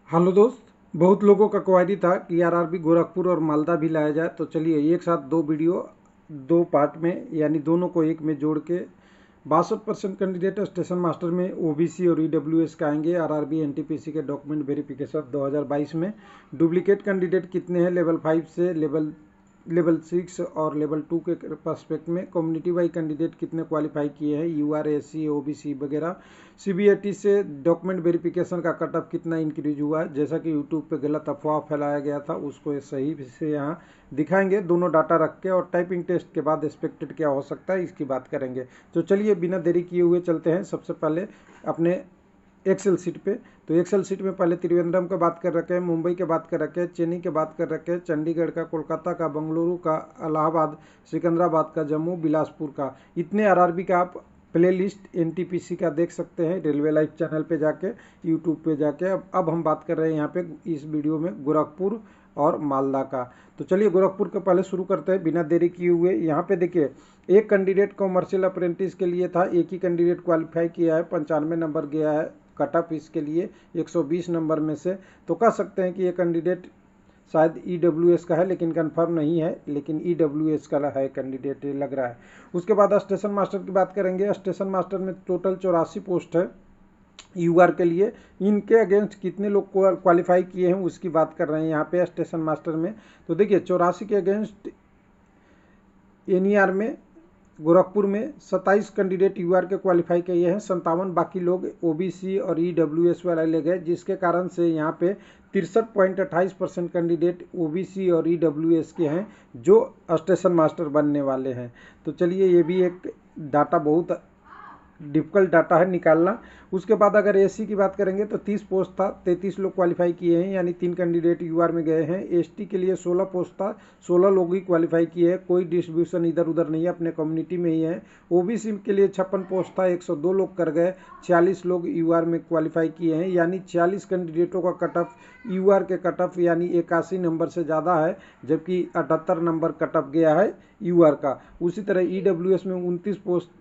Hello दोस्त। बहुत लोगों का क्वेरी था कि आरआरबी गोरखपुर और मालदा भी लाया जाए, तो चलिए एक साथ दो वीडियो दो पार्ट में यानी दोनों को एक में जोड़ के 62% कैंडिडेट स्टेशन मास्टर में ओबीसी और ईडब्ल्यूएस का आएंगे आरआरबी एनटीपीसी के डॉक्यूमेंट वेरिफिकेशन 2022 में। डुप्लीकेट कैंडिडेट कितने हैं लेवल 5 से लेवल 6 और लेवल 2 के पर्सपेक्ट में। कम्युनिटी वाइज कैंडिडेट कितने क्वालिफाई किए हैं, यूआर, एससी, ओबीसी वगैरह। सीबीएटी से डॉक्यूमेंट वेरिफिकेशन का कट ऑफ कितना इंक्रीज हुआ है, जैसा कि यूट्यूब पे गलत अफवाह फैलाया गया था उसको सही से यहाँ दिखाएंगे दोनों डाटा रख के, और टाइपिंग टेस्ट के बाद एक्सपेक्टेड क्या हो सकता है इसकी बात करेंगे। तो चलिए बिना देरी किए हुए चलते हैं सबसे पहले अपने एक्सेल सीट पे। तो एक्सेल सीट में पहले त्रिवेंद्रम का बात कर रखे हैं, मुंबई के बात कर रखे हैं, चेन्नई के बात कर रखे हैं, चंडीगढ़ का, कोलकाता का, बेंगलुरु का, इलाहाबाद, सिकंदराबाद का, जम्मू, बिलासपुर का। इतने आरआरबी का आप प्ले लिस्ट एनटीपीसी का देख सकते हैं रेलवे लाइव चैनल पे जाके, यूट्यूब पे जाके। अब हम बात कर रहे हैं यहाँ पे इस वीडियो में गोरखपुर और मालदा का। तो चलिए गोरखपुर के पहले शुरू करते हैं बिना देरी किए हुए। यहाँ पे देखिए एक कैंडिडेट कॉमर्शियल अप्रेंटिस के लिए था, एक ही कैंडिडेट क्वालिफाई किया है, 95 नंबर गया है कट ऑफ इसके लिए 120 नंबर में से। तो कह सकते हैं कि ये कैंडिडेट शायद ईडब्ल्यूएस का है, लेकिन कंफर्म नहीं है, लेकिन ईडब्ल्यूएस का है कैंडिडेट लग रहा है। उसके बाद स्टेशन मास्टर की बात करेंगे। स्टेशन मास्टर में टोटल 84 पोस्ट है यूआर के लिए। इनके अगेंस्ट कितने लोग क्वालिफाई किए हैं उसकी बात कर रहे हैं यहाँ पे स्टेशन मास्टर में। तो देखिए 84 के अगेंस्ट एनईआर में गोरखपुर में 27 कैंडिडेट यूआर के क्वालिफाई किए हैं, 57 बाकी लोग ओबीसी और ईडब्ल्यूएस वाले ले गए, जिसके कारण से यहाँ पे 63.28% कैंडिडेट ओबीसी और ईडब्ल्यूएस के हैं जो स्टेशन मास्टर बनने वाले हैं। तो चलिए ये भी एक डाटा बहुत डिफिकल्ट डाटा है निकालना। उसके बाद अगर एससी की बात करेंगे तो 30 पोस्ट था, 33 लोग क्वालिफाई किए हैं, यानी 3 कैंडिडेट यूआर में गए हैं। एसटी के लिए 16 पोस्ट था, 16 लोग ही क्वालिफाई किए हैं, कोई डिस्ट्रीब्यूशन इधर उधर नहीं है, अपने कम्युनिटी में ही है। ओबीसी के लिए 56 पोस्ट था, 102 लोग कर गए, 46 लोग यूआर में क्वालिफाई किए हैं, यानी 40 कैंडिडेटों का कट ऑफ यूआर के कट ऑफ यानी 81 नंबर से ज़्यादा है, जबकि 78 नंबर कट ऑफ गया है यूआर का। उसी तरह ईडब्ल्यूएस में 29 पोस्ट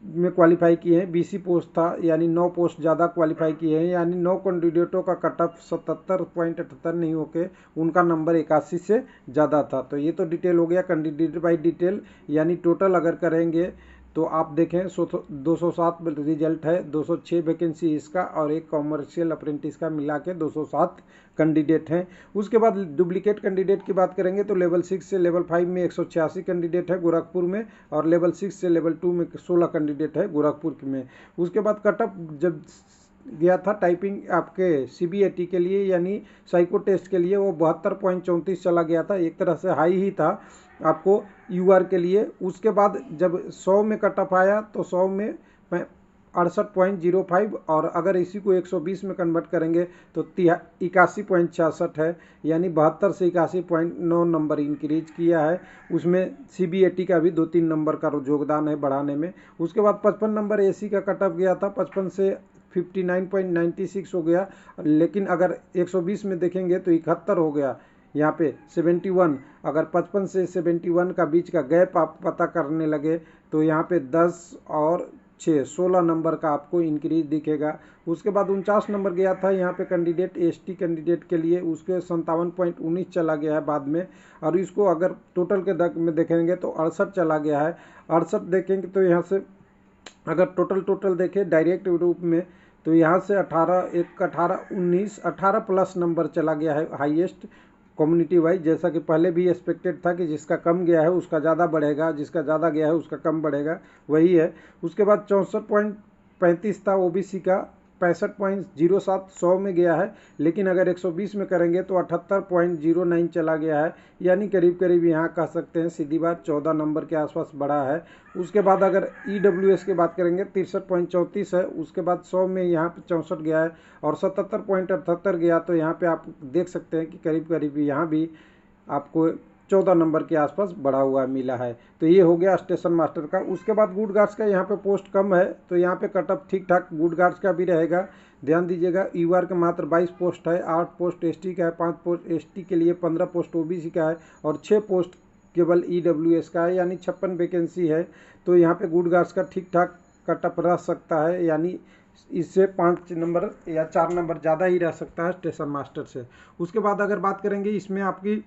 में क्वालिफाई किए हैं, बीसी पोस्ट था, यानी 9 पोस्ट ज़्यादा क्वालिफाई किए हैं, यानी 9 कैंडिडेटों का कट ऑफ 77.78 नहीं होके उनका नंबर 81 से ज़्यादा था। तो ये तो डिटेल हो गया कैंडिडेट बाई डिटेल, यानी टोटल अगर करेंगे तो आप देखें 207 रिजल्ट है, 206 वैकेंसी इसका और एक कॉमर्शियल अप्रेंटिस का मिला के 207 कैंडिडेट हैं। उसके बाद डुप्लीकेट कैंडिडेट की बात करेंगे तो लेवल 6 से लेवल 5 में 186 कैंडिडेट है गोरखपुर में, और लेवल 6 से लेवल 2 में 16 कैंडिडेट है गोरखपुर में। उसके बाद कटअप जब गया था टाइपिंग आपके सीबीएटी के लिए यानी साइको टेस्ट के लिए, वो 72.34 चला गया था, एक तरह से हाई ही था आपको यूआर के लिए। उसके बाद जब 100 में कट ऑफ आया तो 100 में 68.05, और अगर इसी को 120 में कन्वर्ट करेंगे तो 81.66 है, यानी 72 से 81.9 नंबर इंक्रीज किया है। उसमें सीबीएटी का भी 2-3 नंबर का योगदान है बढ़ाने में। उसके बाद 55 नंबर एसी का कट ऑफ गया था, 55 से 59.96 हो गया, लेकिन अगर 120 में देखेंगे तो 71 हो गया यहाँ पे 71। अगर 55 से 71 का बीच का गैप आप पता करने लगे तो यहाँ पे 10 और 16 नंबर का आपको इंक्रीज दिखेगा। उसके बाद 49 नंबर गया था यहाँ पे कैंडिडेट एसटी कैंडिडेट के लिए, उसके 57.19 चला गया है बाद में, और इसको अगर टोटल के दर में देखेंगे तो 68 चला गया है। 68 देखेंगे तो यहाँ से अगर टोटल देखें डायरेक्ट रूप में तो यहाँ से 18 प्लस नंबर चला गया है हाईएस्ट कम्युनिटी वाइज, जैसा कि पहले भी एक्सपेक्टेड था कि जिसका कम गया है उसका ज़्यादा बढ़ेगा, जिसका ज़्यादा गया है उसका कम बढ़ेगा, वही है। उसके बाद 64.35 था ओबीसी का, 65.07 100 में गया है, लेकिन अगर 120 में करेंगे तो 78.09 चला गया है, यानी करीब करीब यहाँ कह सकते हैं सीधी बात 14 नंबर के आसपास बढ़ा है। उसके बाद अगर ईडब्ल्यूएस की बात करेंगे 63.34 है, उसके बाद 100 में यहाँ पे 64 गया है, और 77.78 गया, तो यहाँ पे आप देख सकते हैं कि करीब करीब यहाँ भी आपको 14 नंबर के आसपास बढ़ा हुआ मिला है। तो ये हो गया स्टेशन मास्टर का। उसके बाद गुड गार्ड्स का यहाँ पे पोस्ट कम है, तो यहाँ पे कटअप ठीक ठाक गुड गार्ड्स का भी रहेगा, ध्यान दीजिएगा। यूआर का मात्र 22 पोस्ट है, 8 पोस्ट एसटी का है, 5 पोस्ट एसटी के लिए, 15 पोस्ट ओबीसी का है, और 6 पोस्ट केवल ईडब्ल्यूएस का है, यानी 56 वैकेंसी है। तो यहाँ पे गुड गार्ड्स का ठीक ठाक कटअप रह सकता है, यानी इससे 5 नंबर या 4 नंबर ज़्यादा ही रह सकता है स्टेशन मास्टर से। उसके बाद अगर बात करेंगे इसमें आपकी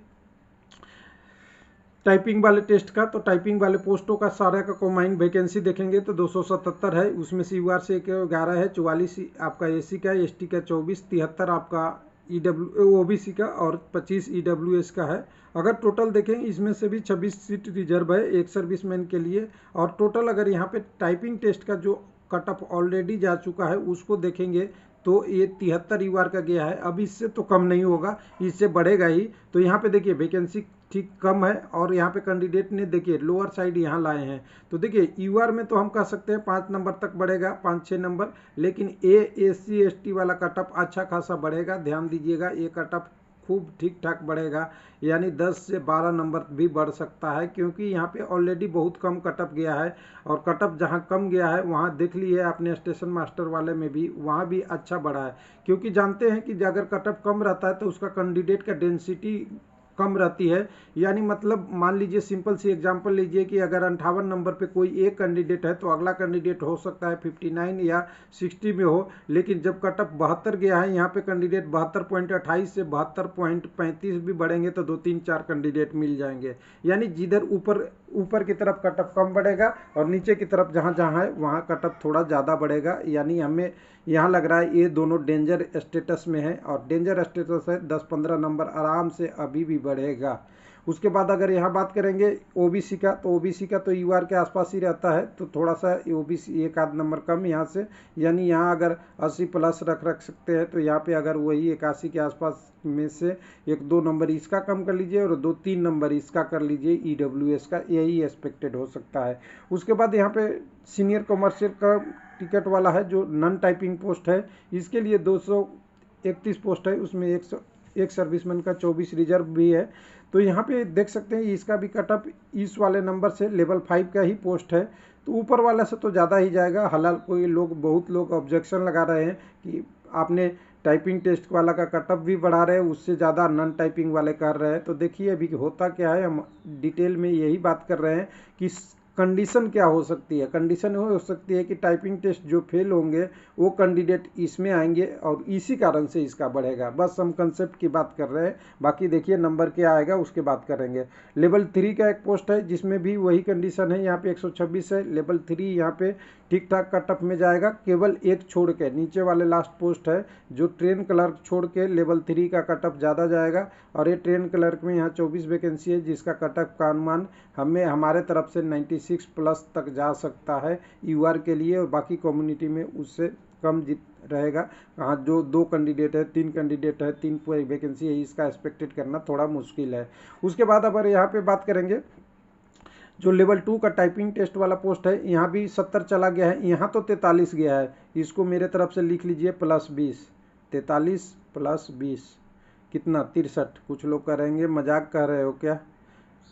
टाइपिंग वाले टेस्ट का, तो टाइपिंग वाले पोस्टों का सारा का कॉम्बाइंड वैकेंसी देखेंगे तो 277 है, उसमें से यूआर से 11 है, 44 आपका एसी का, एसटी का 24, 73 आपका ओबीसी का और 25 ईडब्ल्यूएस का है। अगर टोटल देखें इसमें से भी 26 सीट रिजर्व है एक सर्विसमैन के लिए। और टोटल अगर यहाँ पे टाइपिंग टेस्ट का जो कट ऑफ ऑलरेडी जा चुका है उसको देखेंगे तो ये 73 यूआर का गया है। अब इससे तो कम नहीं होगा, इससे बढ़ेगा ही। तो यहाँ पे देखिए वैकेंसी ठीक कम है और यहाँ पे कैंडिडेट ने देखिए लोअर साइड यहाँ लाए हैं। तो देखिए यूआर में तो हम कह सकते हैं 5 नंबर तक बढ़ेगा, 5-6 नंबर, लेकिन एससी एसटी वाला कट ऑफ अच्छा खासा बढ़ेगा। ध्यान दीजिएगा, ये कट ऑफ खूब ठीक ठाक बढ़ेगा, यानी 10 से 12 नंबर भी बढ़ सकता है, क्योंकि यहाँ पे ऑलरेडी बहुत कम कटअप गया है। और कटअप जहाँ कम गया है वहाँ देख लिए आपने स्टेशन मास्टर वाले में भी, वहाँ भी अच्छा बढ़ा है। क्योंकि जानते हैं कि अगर कटअप कम रहता है तो उसका कैंडिडेट का डेंसिटी कम रहती है। यानी मतलब मान लीजिए सिंपल सी एग्जांपल लीजिए कि अगर 58 नंबर पे कोई एक कैंडिडेट है तो अगला कैंडिडेट हो सकता है 59 या 60 में हो, लेकिन जब कटअप 72 गया है यहाँ पे कैंडिडेट 72.28 से 72.35 भी बढ़ेंगे तो 2-3-4 कैंडिडेट मिल जाएंगे। यानी जिधर ऊपर की तरफ कटअप कम बढ़ेगा और नीचे की तरफ जहाँ जहाँ है वहाँ कटअप थोड़ा ज़्यादा बढ़ेगा। यानी हमें यहाँ लग रहा है ये दोनों डेंजर स्टेटस में है, और डेंजर स्टेटस है 10-15 नंबर आराम से अभी भी बढ़ेगा। उसके बाद अगर यहाँ बात करेंगे ओबीसी का, तो ओबीसी का तो यूआर के आसपास ही रहता है, तो थोड़ा सा ओबीसी 1-8 नंबर कम यहाँ से। यानी यहाँ अगर 80 प्लस रख सकते हैं, तो यहाँ पे अगर वही 81 के आसपास में से 1-2 नंबर इसका कम कर लीजिए और 2-3 नंबर इसका कर लीजिए ईडब्ल्यूएस का, यही एक्सपेक्टेड हो सकता है। उसके बाद यहाँ पे सीनियर कमर्शियल का टिकट वाला है जो नॉन टाइपिंग पोस्ट है, इसके लिए 231 पोस्ट है, उसमें एक सर्विसमैन का 24 रिजर्व भी है। तो यहाँ पे देख सकते हैं इसका भी कटअप इस वाले नंबर से लेवल 5 का ही पोस्ट है, तो ऊपर वाला से तो ज़्यादा ही जाएगा। हालांकि बहुत लोग ऑब्जेक्शन लगा रहे हैं कि आपने टाइपिंग टेस्ट वाला का कटअप भी बढ़ा रहे हैं, उससे ज़्यादा नॉन टाइपिंग वाले कर रहे हैं। तो देखिए अभी होता क्या है, हम डिटेल में यही बात कर रहे हैं कि कंडीशन क्या हो सकती है। कंडीशन हो सकती है कि टाइपिंग टेस्ट जो फेल होंगे वो कैंडिडेट इसमें आएंगे और इसी कारण से इसका बढ़ेगा। बस हम कंसेप्ट की बात कर रहे हैं, बाकी देखिए नंबर क्या आएगा उसके बात करेंगे। लेवल 3 का एक पोस्ट है जिसमें भी वही कंडीशन है, यहाँ पे 126 है। लेवल 3 यहाँ पे ठीक ठाक कटअप में जाएगा, केवल एक छोड़ के नीचे वाले लास्ट पोस्ट है जो ट्रेन क्लर्क छोड़ के लेवल 3 का कटअप ज़्यादा जाएगा। और ये ट्रेन क्लर्क में यहाँ 24 वैकेंसी है, जिसका कटअप का अनुमान हमारे तरफ से 96 प्लस तक जा सकता है यूआर के लिए, और बाकी कम्युनिटी में उससे कम रहेगा। हाँ, जो 2 कैंडिडेट है, 3 कैंडिडेट है, 3 वैकेंसी है, इसका एक्सपेक्टेड करना थोड़ा मुश्किल है। उसके बाद अगर यहाँ पे बात करेंगे जो लेवल 2 का टाइपिंग टेस्ट वाला पोस्ट है, यहाँ भी 70 चला गया है, यहाँ तो 43 गया है। इसको मेरे तरफ से लिख लीजिए +20, 43 + 20 कितना 63। कुछ लोग करेंगे मजाक कर रहे हो क्या,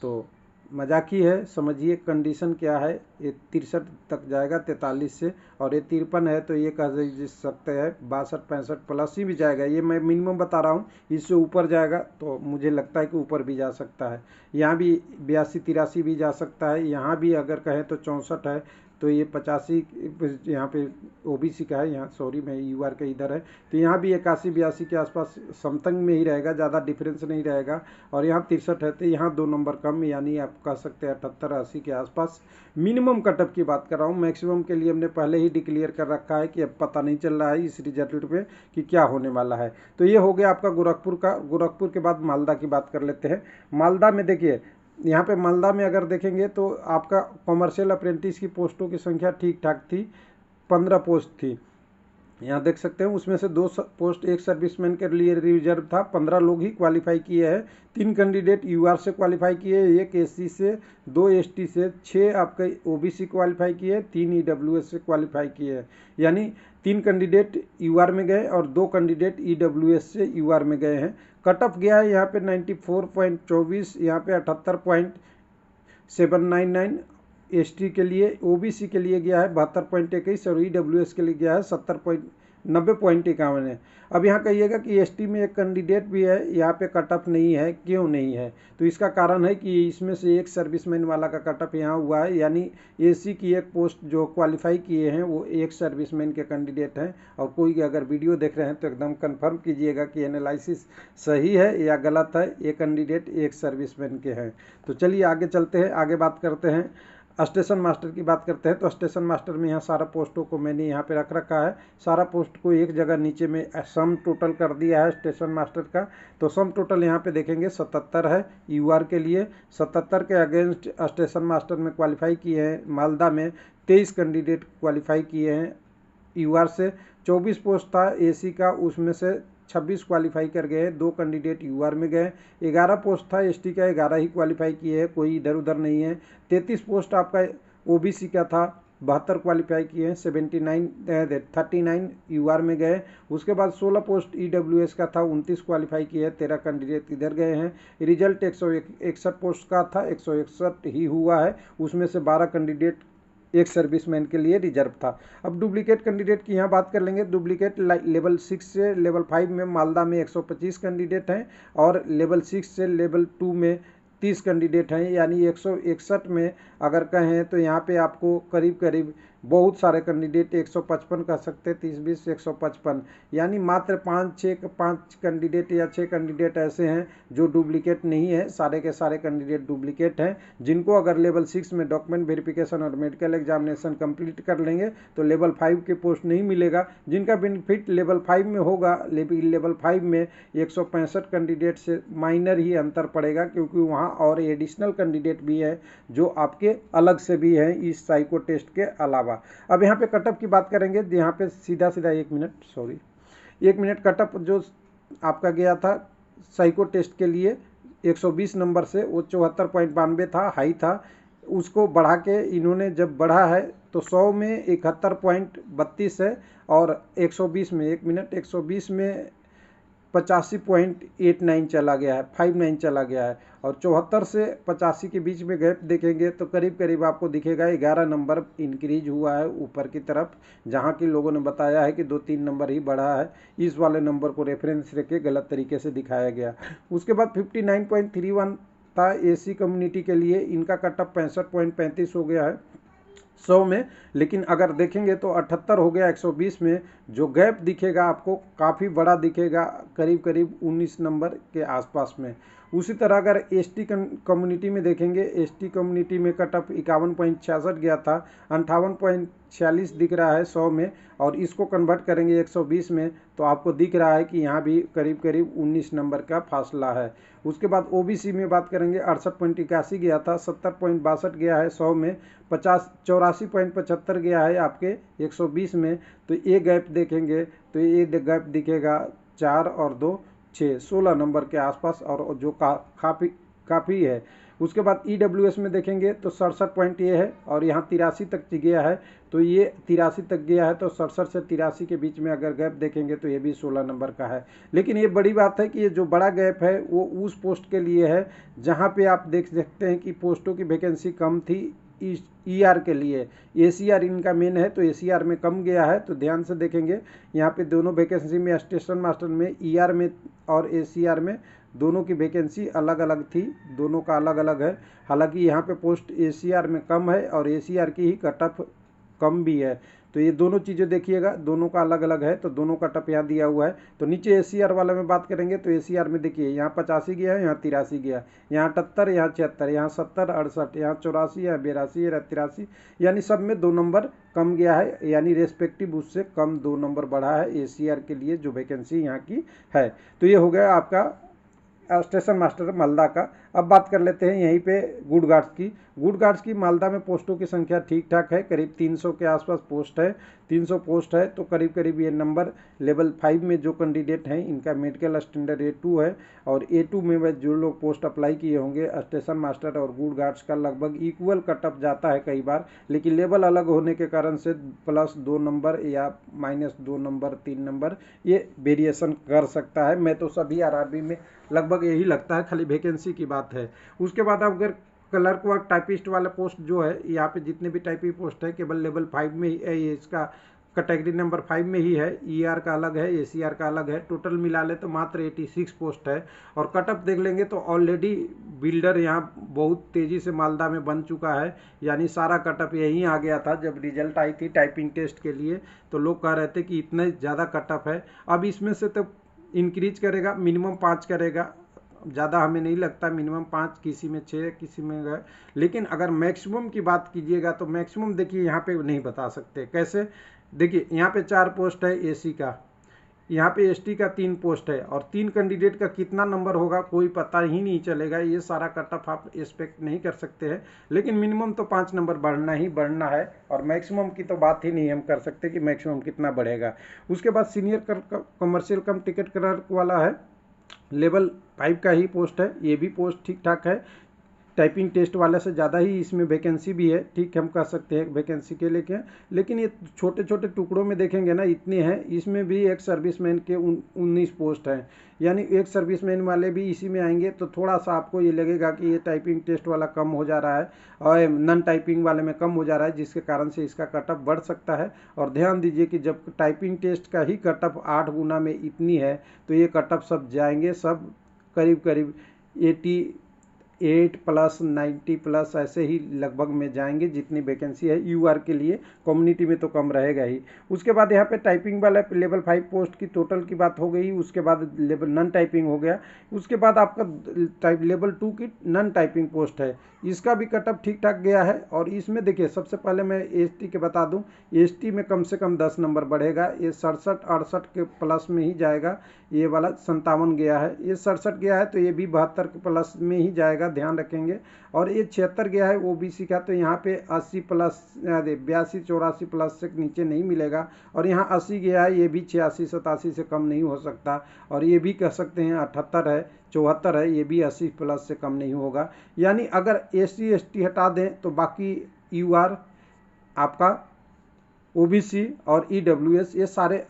तो मजाक ही है, समझिए कंडीशन क्या है। ये 63 तक जाएगा 43 से, और ये 53 है तो ये कह सकते हैं 62-65 प्लस ही भी जाएगा। ये मैं मिनिमम बता रहा हूँ, इससे ऊपर जाएगा तो मुझे लगता है कि ऊपर भी जा सकता है। यहाँ भी 82-83 भी जा सकता है। यहाँ भी अगर कहें तो 64 है, तो ये 85 यहाँ पे ओबीसी का है, यहाँ सॉरी मैं यूआर के इधर है, तो यहाँ भी 81-82 के आसपास समथिंग में ही रहेगा, ज़्यादा डिफरेंस नहीं रहेगा। और यहाँ 63 है तो यहाँ 2 नंबर कम, यानी आप कह सकते हैं 78-80 के आसपास। मिनिमम कटअप की बात कर रहा हूँ, मैक्सिमम के लिए हमने पहले ही डिक्लेयर कर रखा है कि अब पता नहीं चल रहा है इस रिजल्ट पे कि क्या होने वाला है। तो ये हो गया आपका गोरखपुर का। गोरखपुर के बाद मालदा की बात कर लेते हैं। मालदा में देखिए, यहाँ पे मालदा में अगर देखेंगे तो आपका कॉमर्शियल अप्रेंटिस की पोस्टों की संख्या ठीक ठाक थी, 15 पोस्ट थी। यहाँ देख सकते हैं उसमें से 2 पोस्ट एक सर्विसमैन के लिए रिजर्व था, 15 लोग ही क्वालिफाई किए हैं। 3 कैंडिडेट यूआर से क्वालिफाई किए, 1 एससी से, 2 एसटी से, 6 आपके ओबीसी क्वालिफाई किए, 3 ईडब्ल्यूएस से क्वालिफाई किए। यानी 3 कैंडिडेट यूआर में गए और 2 कैंडिडेट ईडब्ल्यूएस से यूआर में गए हैं। कटअप गया है यहाँ पे 94.24, यहाँ पे 78.799 एसटी के लिए, ओबीसी के लिए गया है 72.21 और ईडब्ल्यूएस के लिए गया है 90.51 है। अब यहाँ कहिएगा कि एसटी में एक कैंडिडेट भी है, यहाँ पे कट ऑफ नहीं है, क्यों नहीं है? तो इसका कारण है कि इसमें से एक सर्विसमैन वाला का कट ऑफ यहाँ हुआ है, यानी एसी की एक पोस्ट जो क्वालिफाई किए हैं वो एक सर्विसमैन के कैंडिडेट हैं। और कोई अगर वीडियो देख रहे हैं तो एकदम कंफर्म कीजिएगा कि एनालिसिस सही है या गलत है। ये कैंडिडेट एक सर्विसमैन के हैं। तो चलिए आगे चलते हैं, आगे बात करते हैं। स्टेशन मास्टर की बात करते हैं तो स्टेशन मास्टर में यहाँ सारा पोस्टों को मैंने यहाँ पे रख रखा है। सारा पोस्ट को एक जगह नीचे में सम टोटल कर दिया है स्टेशन मास्टर का। तो सम टोटल यहाँ पे देखेंगे 77 है यूआर के लिए। 77 के अगेंस्ट स्टेशन मास्टर में क्वालिफाई किए हैं मालदा में 23 कैंडिडेट क्वालिफाई किए हैं यूआर से। 24 पोस्ट था एसी का, उसमें से 26 क्वालिफाई कर गए, 2 कैंडिडेट यूआर में गए। 11 पोस्ट था एसटी का, 11 ही क्वालिफाई किए हैं, कोई इधर उधर नहीं है। 33 पोस्ट आपका ओबीसी का था, 72 क्वालिफाई किए हैं, 39 यूआर में गए। उसके बाद 16 पोस्ट ईडब्ल्यूएस का था, 29 क्वालिफाई किए हैं, 13 कैंडिडेट इधर गए हैं। रिजल्ट 161 पोस्ट का था, 161 ही हुआ है, उसमें से 12 कैंडिडेट एक सर्विसमैन के लिए रिजर्व था। अब डुप्लीकेट कैंडिडेट की यहाँ बात कर लेंगे। डुप्लीकेट लेवल 6 से लेवल 5 में मालदा में 125 कैंडिडेट हैं और लेवल 6 से लेवल 2 में 30 कैंडिडेट हैं, यानी 161 में अगर कहें तो यहाँ पे आपको करीब करीब बहुत सारे कैंडिडेट 155 कह सकते हैं, 30-20 155, यानी मात्र 5 कैंडिडेट या 6 कैंडिडेट ऐसे हैं जो डुप्लीकेट नहीं है। सारे के सारे कैंडिडेट डुप्लीकेट हैं, जिनको अगर लेवल 6 में डॉक्यूमेंट वेरिफिकेशन और मेडिकल एग्जामिनेशन कंप्लीट कर लेंगे तो लेवल 5 के पोस्ट नहीं मिलेगा। जिनका बेनिफिट लेवल 5 में होगा, लेवल 5 में 165 कैंडिडेट से माइनर ही अंतर पड़ेगा, क्योंकि वहाँ और एडिशनल कैंडिडेट भी हैं जो आपके अलग से भी हैं इस साइको टेस्ट के अलावा। अब यहाँ पे कटअप की बात करेंगे, यहाँ पे सीधा 1 मिनट कटअप जो आपका गया था साइको टेस्ट के लिए 120 नंबर से, वो 74.92 था, हाई था। उसको बढ़ा के इन्होंने जब बढ़ा है तो 100 में 71.32 है और 120 में 120 में 85.89 चला गया है, 59 चला गया है। और 74 से 85 के बीच में गैप देखेंगे तो करीब करीब आपको दिखेगा 11 नंबर इंक्रीज हुआ है ऊपर की तरफ, जहां कि लोगों ने बताया है कि 2-3 नंबर ही बढ़ा है। इस वाले नंबर को रेफरेंस रख गलत तरीके से दिखाया गया। उसके बाद 59.31 था एसी कम्युनिटी के लिए, इनका कटअप 65.35 हो गया है 100 में। लेकिन अगर देखेंगे तो 78 हो गया 120 में। जो गैप दिखेगा आपको काफ़ी बड़ा दिखेगा, करीब करीब 19 नंबर के आसपास में। उसी तरह अगर एसटी कम्युनिटी में देखेंगे, एसटी कम्युनिटी में कटअप 51.66 गया था, 58.46 दिख रहा है 100 में। और इसको कन्वर्ट करेंगे 120 में तो आपको दिख रहा है कि यहाँ भी करीब करीब 19 नंबर का फासला है। उसके बाद ओबीसी में बात करेंगे, 68.81 गया था, 70.62 गया है 100 में, 84.75 गया है आपके 120 में। तो ये गैप देखेंगे तो ये गैप दिखेगा 4 और 2 6 16 नंबर के आसपास, और जो काफ़ी है। उसके बाद ईडब्ल्यूएस में देखेंगे तो 67 पॉइंट ये है और यहाँ 83 तक गया है। तो ये 83 तक गया है, तो 67 से 83 के बीच में अगर गैप देखेंगे तो ये भी 16 नंबर का है। लेकिन ये बड़ी बात है कि ये जो बड़ा गैप है वो उस पोस्ट के लिए है जहाँ पे आप देख सकते हैं कि पोस्टों की वैकेंसी कम थी ईआर के लिए। एसीआर इनका मेन है तो एसीआर में कम गया है। तो ध्यान से देखेंगे यहाँ पे दोनों वैकेंसी में, स्टेशन मास्टर में, ईआर में और एसीआर में दोनों की वैकेंसी अलग अलग थी, दोनों का अलग अलग है। हालांकि यहाँ पे पोस्ट एसीआर में कम है और एसीआर की ही कटअप कम भी है। तो ये दोनों चीज़ें देखिएगा, दोनों का अलग अलग है, तो दोनों का कटअप यहाँ दिया हुआ है। तो नीचे एसीआर वाला में बात करेंगे तो एसीआर में देखिए यहाँ 85 गया है, यहाँ 83 गया, यहाँ 78, यहाँ 76, यहाँ 70, 68, यहाँ 84, यहाँ 82, यहाँ 83, यानी सब में 2 नंबर कम गया है, यानी रेस्पेक्टिव उससे कम 2 नंबर बढ़ा है एसीआर के लिए जो वैकेंसी यहाँ की है। तो ये हो गया आपका स्टेशन मास्टर मालदा का। अब बात कर लेते हैं यहीं पे गुड गार्ड्स की। गुड गार्ड्स की मालदा में पोस्टों की संख्या ठीक ठाक है, करीब 300 के आसपास पोस्ट है। 300 पोस्ट है तो करीब करीब ये नंबर लेवल 5 में जो कैंडिडेट हैं इनका मेडिकल स्टैंडर्ड A2 है, और A2 में जो लोग पोस्ट अप्लाई किए होंगे स्टेशन मास्टर और गुड गार्ड्स का लगभग इक्वल कटअप जाता है कई बार, लेकिन लेवल अलग होने के कारण से +2 नंबर या -2 नंबर 3 नंबर ये वेरिएशन कर सकता है। मैं तो सभी आरआरबी में लगभग यही लगता है, खाली वैकेंसी की बात है। उसके बाद अगर क्लर्क व टाइपिस्ट वाला पोस्ट जो है, यहाँ पे जितने भी टाइपिंग पोस्ट है केवल लेवल 5 में ही इसका कैटेगरी नंबर 5 में ही है। ER का अलग है, ACR का अलग है। टोटल मिला ले तो मात्र 86 पोस्ट है। और कटअप देख लेंगे तो ऑलरेडी बिल्डर यहाँ बहुत तेज़ी से मालदा में बन चुका है, यानी सारा कटअप यहीं आ गया था। जब रिजल्ट आई थी टाइपिंग टेस्ट के लिए तो लोग कह रहे थे कि इतना ज़्यादा कटअप है। अब इसमें से तो इंक्रीज करेगा, मिनिमम 5 करेगा, ज़्यादा हमें नहीं लगता। मिनिमम 5, किसी में 6, किसी में गए। लेकिन अगर मैक्सिमम की बात कीजिएगा तो मैक्सिमम देखिए यहाँ पे नहीं बता सकते कैसे। देखिए यहाँ पे 4 पोस्ट है AC का, यहाँ पे ST का 3 पोस्ट है, और 3 कैंडिडेट का कितना नंबर होगा कोई पता ही नहीं चलेगा। ये सारा कटअप आप एक्सपेक्ट नहीं कर सकते हैं। लेकिन मिनिमम तो 5 नंबर बढ़ना ही बढ़ना है, और मैक्सिमम की तो बात ही नहीं हम कर सकते कि मैक्सिमम कितना बढ़ेगा। उसके बाद सीनियर कमर्शियल कम टिकट क्लर्क वाला है, लेवल 5 का ही पोस्ट है। ये भी पोस्ट ठीक ठाक है, टाइपिंग टेस्ट वाले से ज़्यादा ही इसमें वैकेंसी भी है। ठीक हम कह सकते हैं वैकेंसी के लेके, लेकिन ये छोटे छोटे टुकड़ों में देखेंगे ना इतने हैं। इसमें भी एक सर्विसमैन के 19 पोस्ट हैं, यानी एक सर्विसमैन वाले भी इसी में आएंगे। तो थोड़ा सा आपको ये लगेगा कि ये टाइपिंग टेस्ट वाला कम हो जा रहा है और नॉन टाइपिंग वाले में कम हो जा रहा है, जिसके कारण से इसका कटअप बढ़ सकता है। और ध्यान दीजिए कि जब टाइपिंग टेस्ट का ही कटअप 8 गुना में इतनी है तो ये कटअप सब जाएंगे सब करीब करीब 88 प्लस 90 प्लस ऐसे ही लगभग में जाएंगे जितनी वैकेंसी है। UR के लिए कम्युनिटी में तो कम रहेगा ही। उसके बाद यहाँ पे टाइपिंग वाला लेवल 5 पोस्ट की टोटल की बात हो गई। उसके बाद लेवल नॉन टाइपिंग हो गया। उसके बाद आपका लेवल 2 की नॉन टाइपिंग पोस्ट है, इसका भी कटअप ठीक ठाक गया है। और इसमें देखिए सबसे पहले मैं ST के बता दूं, ST में कम से कम 10 नंबर बढ़ेगा। ये 67-68 के प्लस में ही जाएगा। ये वाला 57 गया है, ये 67 गया है तो ये भी 72 के प्लस में ही जाएगा, ध्यान रखेंगे। और ये 76 गया है OBC का, तो यहाँ पे 80 प्लस 82-84 प्लस से नीचे नहीं मिलेगा। और यहाँ 80 गया है, ये भी 86-87 से कम नहीं हो सकता। और ये भी कह सकते हैं 78 है, 74 है, ये भी 80 प्लस से कम नहीं होगा। यानी अगर SC ST हटा दें तो बाकी UR आपका OBC और EWS ये सारे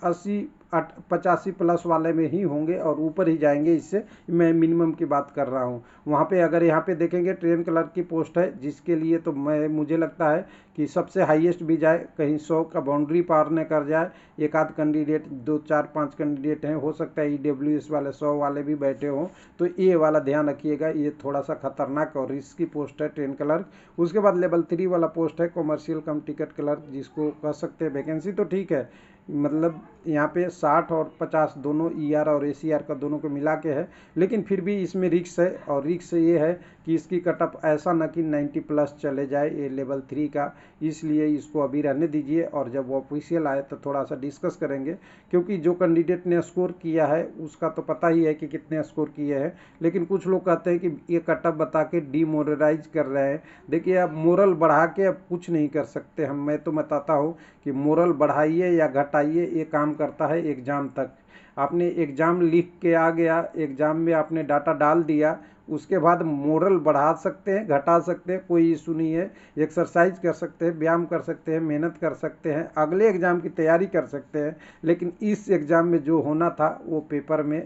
85 प्लस वाले में ही होंगे और ऊपर ही जाएंगे। इससे मैं मिनिमम की बात कर रहा हूँ। वहाँ पे अगर यहाँ पे देखेंगे ट्रेन क्लर्क की पोस्ट है, जिसके लिए तो मुझे लगता है कि सबसे हाईएस्ट भी जाए, कहीं 100 का बाउंड्री पार न कर जाए। एक आध कैंडिडेट 2 4 5 कैंडिडेट हैं, हो सकता है EWS वाले 100 वाले भी बैठे हों। तो ये वाला ध्यान रखिएगा, ये थोड़ा सा खतरनाक और रिस्की पोस्ट है ट्रेन क्लर्क। उसके बाद लेवल 3 वाला पोस्ट है कॉमर्शियल कम टिकट क्लर्क, जिसको कह सकते हैं वैकेंसी तो ठीक है, मतलब यहाँ पे 60 और 50 दोनों ER और ACR का दोनों को मिला के है। लेकिन फिर भी इसमें रिक्स है, और रिक्स ये है कि इसकी कटअप ऐसा ना कि 90 प्लस चले जाए ये लेवल 3 का। इसलिए इसको अभी रहने दीजिए, और जब वो ऑफिशियल आए तो थोड़ा सा डिस्कस करेंगे। क्योंकि जो कैंडिडेट ने स्कोर किया है उसका तो पता ही है कि कितने स्कोर किए हैं। लेकिन कुछ लोग कहते हैं कि ये कटअप बता के डीमोरलाइज कर रहे हैं। देखिए अब मोरल बढ़ा के अब कुछ नहीं कर सकते हम। मैं तो बताता हूँ कि मोरल बढ़ाइए या घटाइए, ये काम करता है एग्ज़ाम तक। आपने एग्ज़ाम लिख के आ गया, एग्ज़ाम में आपने डाटा डाल दिया, उसके बाद मोरल बढ़ा सकते हैं घटा सकते हैं, कोई इशू नहीं है। एक्सरसाइज कर सकते हैं, व्यायाम कर सकते हैं, मेहनत कर सकते हैं, अगले एग्ज़ाम की तैयारी कर सकते हैं। लेकिन इस एग्ज़ाम में जो होना था वो पेपर में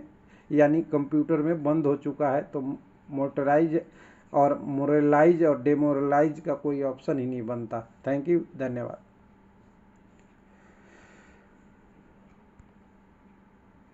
यानी कंप्यूटर में बंद हो चुका है। तो मोटराइज और मोरलाइज और डेमोरलाइज का कोई ऑप्शन ही नहीं बनता। थैंक यू, धन्यवाद।